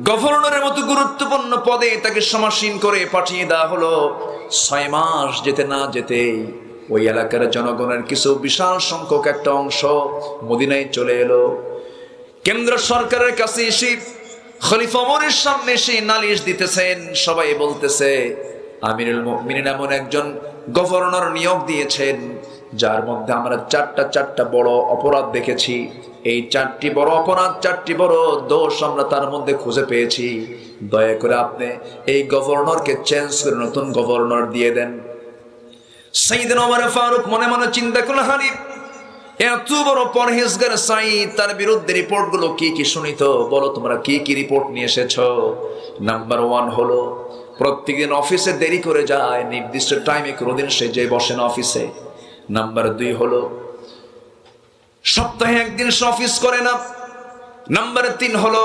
গভর্নরের মতো গুরুত্বপূর্ণ পদে তাকে সমাসীন করে পাঠিয়ে দেওয়া হলো। 6 মাস যেতে না যেতে ওই এলাকার জনগণের কিছু বিশাল সংখ্যক একটা অংশ মদিনায় চলে এলো। কেন্দ্র সরকারের কাছে এসে খলিফা ওমরের সামনে এসে নালিশ দিতেছেন। সবাই বলতেছে আমিরুল মুমিনিন এমন একজন গভর্নর নিয়োগ দিয়েছেন যার মধ্যে আমরা চারটা বড় অপরাধ দেখেছি। এই 4টি বড় অপরাধ, 4টি বড় দোষ আমরা তার মধ্যে খুঁজে পেয়েছি। দয়া করে আপনি এই গভর্নরকে চেঞ্জ করে নতুন গভর্নর দিয়ে দেন। সাইয়েদনা ওমর ফারুক মনে মনে চিন্তা করলেন, হানি এত বড় পরহেজগার সাইদ, তার বিরুদ্ধে রিপোর্টগুলো কি কি শুনিত, বলো তোমরা কি কি রিপোর্ট নিয়ে এসেছো। নাম্বার 1 হলো প্রত্যেকদিন অফিসে দেরি করে যায়, নির্দিষ্ট টাইমে কোনোদিন সে যে বসে না অফিসে। নাম্বার 2 হলো সপ্তাহে একদিন সে অফিস করে না। নাম্বার 3 হলো